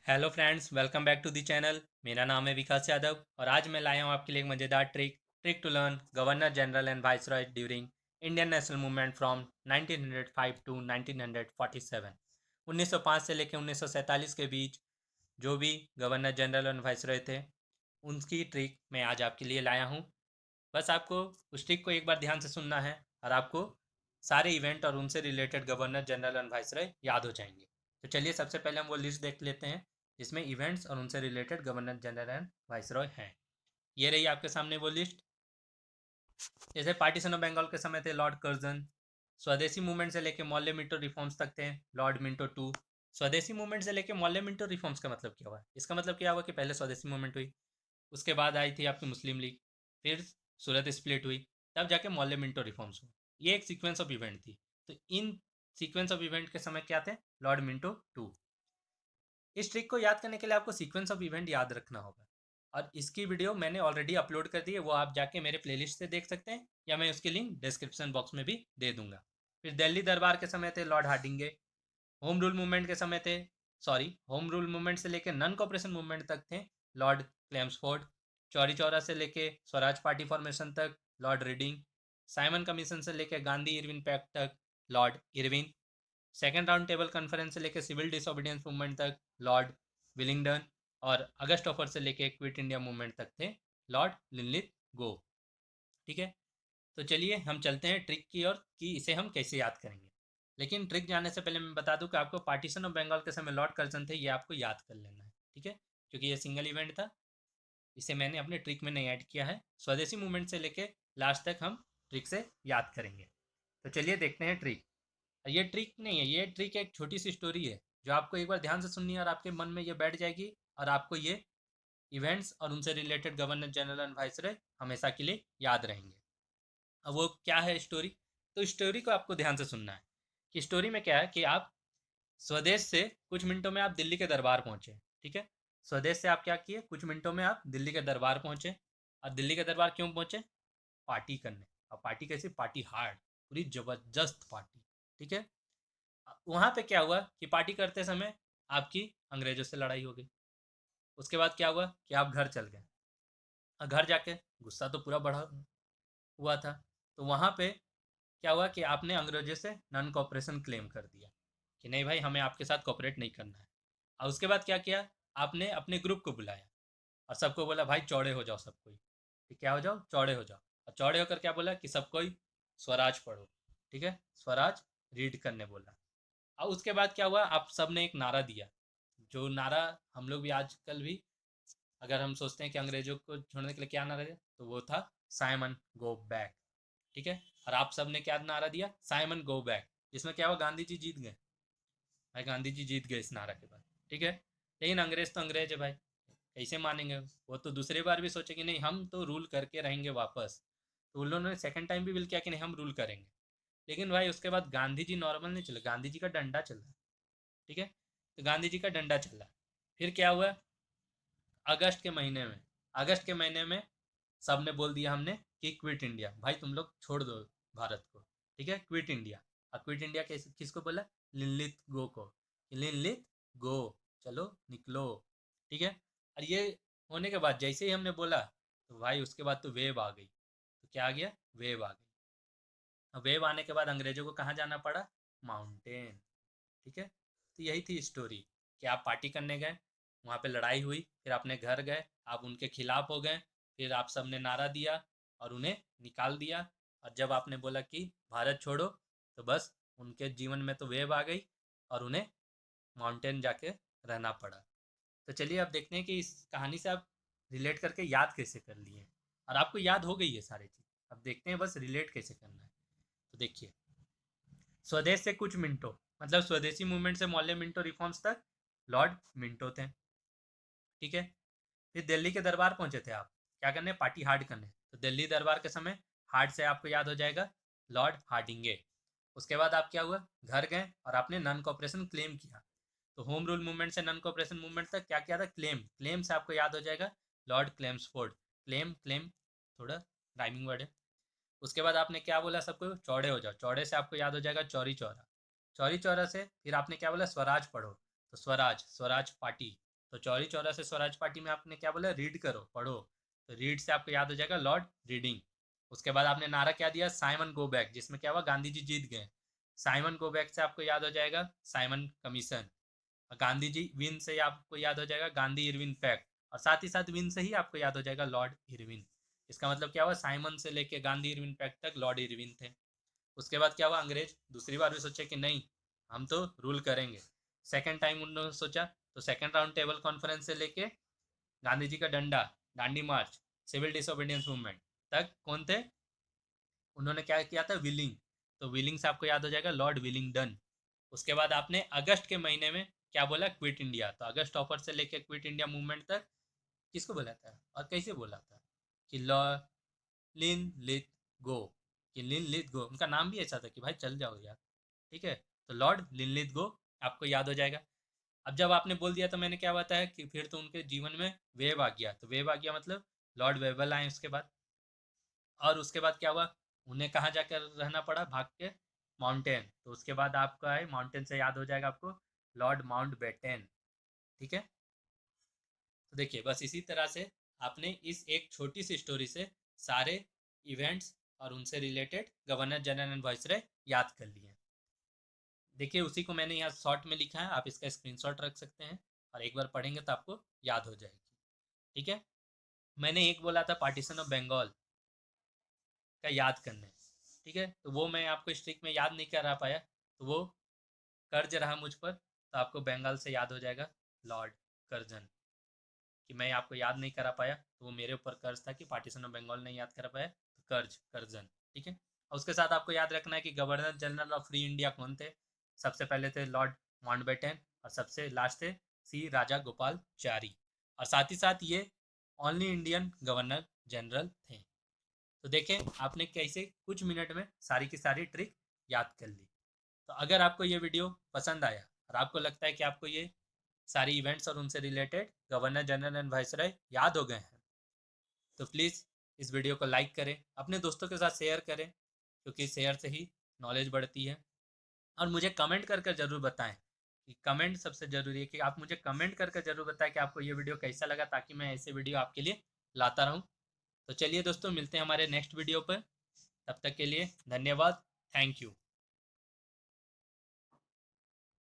Hello friends, welcome back to the channel. मेरा नाम है विकास यादव और आज मैं लाया हूँ आपके लिए एक मज़ेदार trick to learn governor general and viceroy during Indian national movement from 1905 to 1947। 1905 से लेकर 1947 के बीच जो भी गवर्नर जनरल एंड वाइसरॉय थे उनकी ट्रिक मैं आज आपके लिए लाया हूँ। बस आपको उस ट्रिक को एक बार ध्यान से सुनना है और आपको सारे इवेंट और उनसे related governor general and viceroy याद हो जाएंगे। तो चलिए सबसे पहले हम वो लिस्ट देख लेते हैं जिसमें इवेंट्स और उनसे related governor general and viceroy हैं। ये रही आपके सामने वो लिस्ट। जैसे पार्टीशन ऑफ बंगाल के समय थे लॉर्ड कर्जन। स्वदेशी मूवमेंट से लेकर मौर्य मिंटो रिफॉर्म्स तक थे लॉर्ड मिंटो टू। स्वदेशी मूवमेंट से लेकर मौर्य मिंटो रिफॉर्म्स का मतलब क्या हुआ? इसका मतलब क्या हुआ कि पहले स्वदेशी मूवमेंट हुई, उसके बाद आई थी आपकी मुस्लिम लीग, फिर सूरत स्प्लिट हुई, तब जाके मौर्य मिंटो रिफॉर्म्स हुए। ये एक सीक्वेंस ऑफ इवेंट थी। तो इन सीक्वेंस ऑफ इवेंट के समय क्या थे? Lord Minto two. इस ट्रिक को याद करने के लिए आपको सीक्वेंस ऑफ इवेंट याद रखना होगा और इसकी वीडियो मैंने ऑलरेडी अपलोड कर दी है, वो आप जाके मेरे प्लेलिस्ट से देख सकते हैं या मैं उसकी लिंक डिस्क्रिप्शन बॉक्स में भी दे दूंगा। फिर दिल्ली दरबार के समय थे लॉर्ड हार्डिंगे। होम रूल मूवमेंट के समय थे, होम रूल मूवमेंट से लेकर नॉन कॉपरेशन मूवमेंट तक थे लॉर्ड क्लेम्सफोर्ड। चौरी चौरा से लेके स्वराज पार्टी फॉर्मेशन तक लॉर्ड रीडिंग। साइमन कमीशन से लेकर गांधी इरविन पैक्ट तक Lord Irwin. Second round table conference से लेकर सिविल डिसोबीडियंस मूवमेंट तक लॉर्ड विलिंगडन। और अगस्त ऑफर से लेकर क्विट इंडिया मूवमेंट तक थे लॉर्ड लिनलिथ गो। ठीक है, तो चलिए हम चलते हैं ट्रिक की ओर कि इसे हम कैसे याद करेंगे। लेकिन ट्रिक जानने से पहले मैं बता दूं कि आपको पार्टीशन ऑफ बंगाल के समय लॉर्ड कर्जन थे, ये आपको याद कर लेना है। ठीक है, क्योंकि ये सिंगल इवेंट था, इसे मैंने अपने ट्रिक में नहीं ऐड किया है। स्वदेशी मूवमेंट से लेके लास्ट तक हम ट्रिक से याद करेंगे। तो चलिए देखते हैं ट्रिक। ये ट्रिक नहीं है, ये ट्रिक एक छोटी सी स्टोरी है जो आपको एक बार ध्यान से सुननी है और आपके मन में ये बैठ जाएगी और आपको ये इवेंट्स और उनसे related governor general and viceroy हमेशा के लिए याद रहेंगे। अब वो क्या है स्टोरी? तो स्टोरी को आपको ध्यान से सुनना है कि स्टोरी में क्या है कि आप स्वदेश से कुछ मिनटों में आप दिल्ली के दरबार पहुंचे। ठीक है, स्वदेश से आप क्या किए, कुछ मिनटों में आप दिल्ली के दरबार पहुंचे। और दिल्ली के दरबार क्यों पहुंचे? पार्टी करने। और पार्टी कैसी? पार्टी हार्ड, पूरी जबरदस्त पार्टी। ठीक है, वहां पे क्या हुआ कि पार्टी करते समय आपकी अंग्रेजों से लड़ाई हो गई। उसके बाद क्या हुआ कि आप घर चल गए और घर जाके गुस्सा तो पूरा बढ़ा हुआ था। तो वहां पे क्या हुआ कि आपने अंग्रेजों से नॉन कॉपरेशन क्लेम कर दिया कि नहीं भाई, हमें आपके साथ कॉपरेट नहीं करना है। और उसके बाद क्या किया, आपने अपने ग्रुप को बुलाया और सबको बोला भाई चौड़े हो जाओ सब कोई। कि क्या हो जाओ? चौड़े हो जाओ। और चौड़े होकर क्या बोला कि सब कोई स्वराज पढ़ो। ठीक है, स्वराज रीड करने बोला। और उसके बाद क्या हुआ, आप सब ने एक नारा दिया। जो नारा हम लोग भी आजकल भी अगर हम सोचते हैं कि अंग्रेजों को छोड़ने के लिए क्या नारा दिया, तो वो था साइमन गो बैक। ठीक है, और आप सब ने क्या नारा दिया? Simon go back. जिसमें क्या हुआ, गांधी जी जीत गए। भाई गांधी जी जीत गए इस नारा के बाद। ठीक है, लेकिन अंग्रेज तो अंग्रेज है भाई, कैसे मानेंगे? वो तो दूसरी बार भी सोचे कि नहीं हम तो रूल करके रहेंगे वापस। तो उन लोगों ने सेकंड टाइम भी बिल किया कि नहीं हम रूल करेंगे। लेकिन भाई उसके बाद गांधी जी नॉर्मल नहीं चले, गांधी जी का डंडा चला। ठीक है, तो गांधी जी का डंडा चला। फिर क्या हुआ, अगस्त के महीने में अगस्त के महीने में सब ने बोल दिया हमने कि क्विट इंडिया, भाई तुम लोग छोड़ दो भारत को। ठीक है, क्विट इंडिया। और क्विट इंडिया किसको बोला? लिनलिथ गो को। लिनलिथ गो, चलो निकलो। ठीक है, और ये होने के बाद जैसे ही हमने बोला तो भाई उसके बाद तो वेव आ गई। तो क्या आ गया? वेव आ गई। और वेव आने के बाद अंग्रेजों को कहाँ जाना पड़ा? माउंटेन। ठीक है, तो यही थी स्टोरी कि आप पार्टी करने गए, वहाँ पे लड़ाई हुई, फिर अपने घर गए, आप उनके खिलाफ हो गए, फिर आप सबने नारा दिया और उन्हें निकाल दिया। और जब आपने बोला कि भारत छोड़ो, तो बस उनके जीवन में तो वेव आ गई और उन्हें माउंटेन जाके रहना पड़ा। तो चलिए अब देखते हैं कि इस कहानी से आप रिलेट करके याद कैसे कर लिए और आपको याद हो गई है सारी चीज़। अब देखते हैं बस रिलेट कैसे करना है। तो देखिए, स्वदेश से कुछ मिनटों मतलब स्वदेशी मूवमेंट से मौर्य मिंटो रिफॉर्म्स तक लॉर्ड मिंटो थे। ठीक है, फिर दिल्ली के दरबार पहुंचे थे आप क्या करने? पार्टी हार्ड करने। तो दिल्ली दरबार के समय हार्ड से आपको याद हो जाएगा लॉर्ड हार्डिंगे। उसके बाद आप क्या हुआ, घर गए और आपने नॉन कॉपरेशन क्लेम किया। तो होम रूल मूवमेंट से नॉन कॉपरेशन मूवमेंट तक क्या किया था? क्लेम। क्लेम से आपको याद हो जाएगा लॉर्ड क्लेम्सफोर्ड। क्लेम क्लेम थोड़ा राइमिंग वर्ड है। उसके बाद आपने क्या बोला? सबको चौड़े हो जाओ। चौड़े से आपको याद हो जाएगा चौरी चौरा। चौरी चौरा से फिर आपने क्या बोला? स्वराज पढ़ो। तो स्वराज, स्वराज पार्टी। तो चौरी चौरा से स्वराज पार्टी में आपने क्या बोला, रीड करो, पढ़ो। तो रीड से आपको याद हो जाएगा लॉर्ड रीडिंग। उसके बाद आपने नारा क्या दिया, साइमन गो बैक, जिसमें क्या हुआ, गांधी जी जीत गए। साइमन गो बैक से आपको याद हो जाएगा Simon commission. Gandhi ji win से आपको याद हो जाएगा गांधी इरविन पैक्ट। और साथ ही साथ विन से ही आपको याद हो जाएगा लॉर्ड इरविन। इसका मतलब क्या हुआ, साइमन से लेके गांधी इरविन पैक्ट तक लॉर्ड इरविन थे। उसके बाद क्या हुआ, अंग्रेज दूसरी बार भी सोचे कि नहीं, हम तो रूल करेंगे। सेकेंड टाइम उन्होंने सोचा, तो सेकेंड राउंड टेबल कॉन्फ्रेंस से लेके गांधी जी का डंडा, दांडी मार्च, सिविल डिसोबीडियंस मूवमेंट तक कौन थे, उन्होंने क्या किया था, विलिंग। तो विलिंग से आपको याद हो जाएगा लॉर्ड विलिंगडन। उसके बाद आपने अगस्त के महीने में क्या बोला, क्विट इंडिया। तो अगस्त ऑफर से लेके क्विट इंडिया मूवमेंट तक किसको बोला था और कैसे बोला था, कि लिन लिथ गो, कि लिन लिथ गो, उनका नाम भी ऐसा था कि भाई चल जाओ यार, ठीक है। तो लॉर्ड लिन लिथ गो आपको याद हो जाएगा। अब जब आपने बोल दिया तो मैंने क्या बताया कि फिर तो उनके जीवन में वेव आ गया। तो वेव आ गया मतलब लॉर्ड वेबल आए उसके बाद। और उसके बाद क्या हुआ, उन्हें कहाँ जाकर रहना पड़ा, भाग के माउंटेन। तो उसके बाद आपका है माउंटेन से याद हो जाएगा आपको लॉर्ड माउंट बेटेन, ठीक है। तो देखिए बस इसी तरह से आपने इस एक छोटी सी स्टोरी से सारे इवेंट्स और उनसे related governor general and viceroy याद कर लिए। देखिए उसी को मैंने यहाँ शॉर्ट में लिखा है, आप इसका स्क्रीनशॉट रख सकते हैं और एक बार पढ़ेंगे तो आपको याद हो जाएगी, ठीक है। मैंने एक बोला था पार्टीशन ऑफ बंगाल का याद करने, ठीक है। तो वो मैं आपको स्ट्रिक में याद नहीं करा पाया, तो वो कर्ज रहा मुझ पर। तो आपको बंगाल से याद हो जाएगा लॉर्ड कर्जन, कि मैं आपको याद नहीं करा पाया तो वो मेरे ऊपर कर्ज था कि पार्टीशन ऑफ बंगाल नहीं याद करा पाया, तो कर्ज कर्जन, ठीक है। और उसके साथ आपको याद रखना है कि governor general of free India कौन थे। सबसे पहले थे लॉर्ड माउंटबेटन और सबसे लास्ट थे सी राजा गोपाल चारी। और साथ ही साथ ये ओनली इंडियन गवर्नर जनरल थे। तो देखें आपने कैसे कुछ मिनट में सारी की सारी ट्रिक याद कर ली। तो अगर आपको ये वीडियो पसंद आया और आपको लगता है कि आपको ये सारी इवेंट्स और उनसे related governor general and viceroy याद हो गए हैं, तो प्लीज़ इस वीडियो को लाइक करें, अपने दोस्तों के साथ शेयर करें, क्योंकि शेयर से ही नॉलेज बढ़ती है। और मुझे कमेंट करके ज़रूर बताएं, कि कमेंट सबसे ज़रूरी है, कि आप मुझे कमेंट करके ज़रूर बताएं कि आपको ये वीडियो कैसा लगा, ताकि मैं ऐसे वीडियो आपके लिए लाता रहूं। तो चलिए दोस्तों, मिलते हैं हमारे नेक्स्ट वीडियो पर। तब तक के लिए धन्यवाद, थैंक यू।